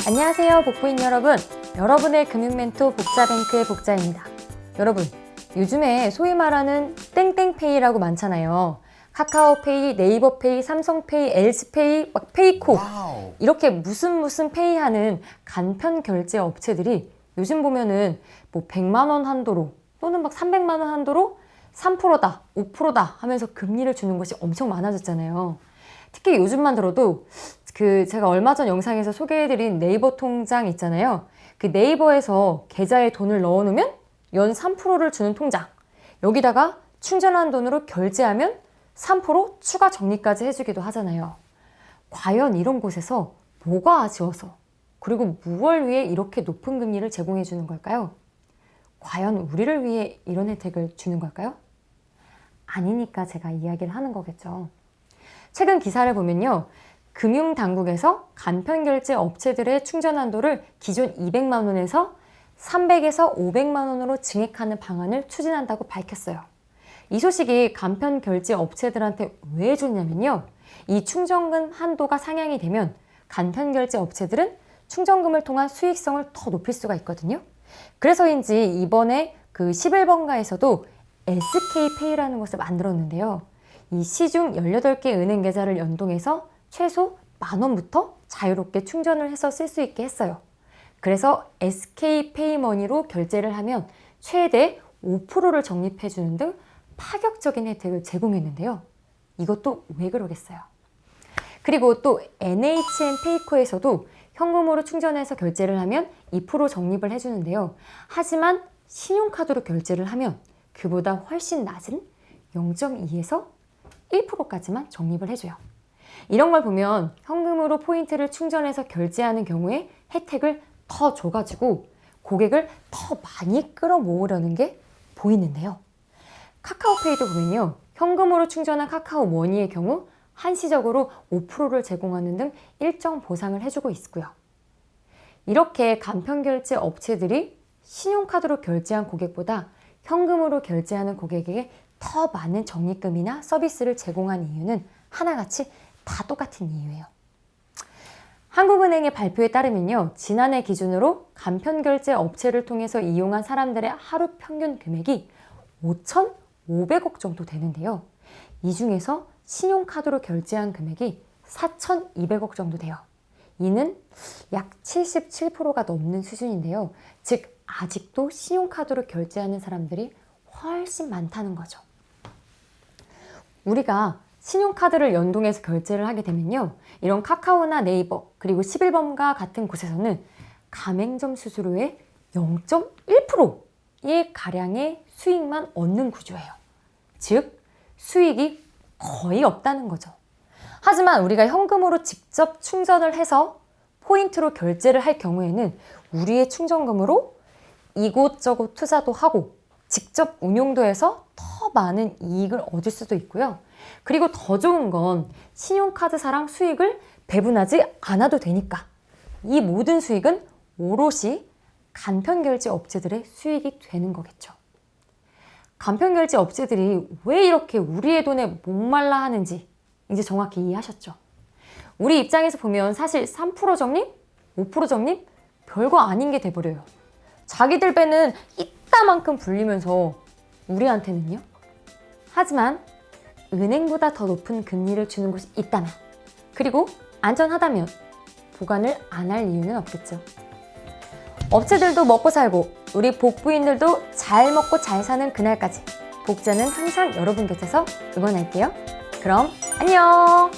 안녕하세요, 복부인 여러분. 여러분의 금융멘토 복자뱅크의 복자입니다. 여러분, 요즘에 소위 말하는 땡땡페이라고 많잖아요. 카카오페이, 네이버페이, 삼성페이, 엘스페이, 막 페이코 이렇게 무슨 페이 하는 간편 결제 업체들이 요즘 보면은 뭐 100만 원 한도로 또는 막 300만 원 한도로 3%다, 5%다 하면서 금리를 주는 것이 엄청 많아졌잖아요. 특히 요즘만 들어도 제가 얼마 전 영상에서 소개해드린 네이버 통장 있잖아요. 그 네이버에서 계좌에 돈을 넣어놓으면 연 3%를 주는 통장. 여기다가 충전한 돈으로 결제하면 3% 추가 적립까지 해주기도 하잖아요. 과연 이런 곳에서 뭐가 아쉬워서 그리고 무엇을 위해 이렇게 높은 금리를 제공해 주는 걸까요? 과연 우리를 위해 이런 혜택을 주는 걸까요? 아니니까 제가 이야기를 하는 거겠죠. 최근 기사를 보면요. 금융당국에서 간편결제 업체들의 충전 한도를 기존 200만 원에서 300에서 500만 원으로 증액하는 방안을 추진한다고 밝혔어요. 이 소식이 간편결제 업체들한테 왜 좋냐면요. 이 충전금 한도가 상향이 되면 간편결제 업체들은 충전금을 통한 수익성을 더 높일 수가 있거든요. 그래서인지 이번에 그 11번가에서도 SK페이라는 것을 만들었는데요. 이 시중 18개 은행 계좌를 연동해서 최소 10,000원부터 자유롭게 충전을 해서 쓸 수 있게 했어요. 그래서 SK페이머니로 결제를 하면 최대 5%를 적립해주는 등 파격적인 혜택을 제공했는데요. 이것도 왜 그러겠어요? 그리고 또 NHN페이코에서도 현금으로 충전해서 결제를 하면 2% 적립을 해주는데요. 하지만 신용카드로 결제를 하면 그보다 훨씬 낮은 0.2에서 1%까지만 적립을 해줘요. 이런 걸 보면 현금으로 포인트를 충전해서 결제하는 경우에 혜택을 더 줘가지고 고객을 더 많이 끌어모으려는 게 보이는데요. 카카오페이도 보면요. 현금으로 충전한 카카오머니의 경우 한시적으로 5%를 제공하는 등 일정 보상을 해주고 있고요. 이렇게 간편결제 업체들이 신용카드로 결제한 고객보다 현금으로 결제하는 고객에게 더 많은 적립금이나 서비스를 제공한 이유는 하나같이 다 똑같은 이유예요. 한국은행의 발표에 따르면요. 지난해 기준으로 간편결제 업체를 통해서 이용한 사람들의 하루 평균 금액이 5,500억 정도 되는데요. 이 중에서 신용카드로 결제한 금액이 4,200억 정도 돼요. 이는 약 77%가 넘는 수준인데요. 즉 아직도 신용카드로 결제하는 사람들이 훨씬 많다는 거죠. 우리가 신용카드를 연동해서 결제를 하게 되면요. 이런 카카오나 네이버 그리고 11번가 같은 곳에서는 가맹점 수수료의 0.1%의 가량의 수익만 얻는 구조예요. 즉 수익이 거의 없다는 거죠. 하지만 우리가 현금으로 직접 충전을 해서 포인트로 결제를 할 경우에는 우리의 충전금으로 이곳저곳 투자도 하고 직접 운용도 해서 더 많은 이익을 얻을 수도 있고요. 그리고 더 좋은 건 신용카드사랑 수익을 배분하지 않아도 되니까 이 모든 수익은 오롯이 간편결제 업체들의 수익이 되는 거겠죠. 간편결제 업체들이 왜 이렇게 우리의 돈에 목말라 하는지 이제 정확히 이해하셨죠? 우리 입장에서 보면 사실 3% 적립, 5% 적립 별거 아닌 게 돼버려요. 자기들 배는 이따만큼 불리면서 우리한테는요? 하지만 은행보다 더 높은 금리를 주는 곳이 있다면 그리고 안전하다면 보관을 안 할 이유는 없겠죠. 업체들도 먹고 살고 우리 복부인들도 잘 먹고 잘 사는 그날까지 복자는 항상 여러분 곁에서 응원할게요. 그럼 안녕!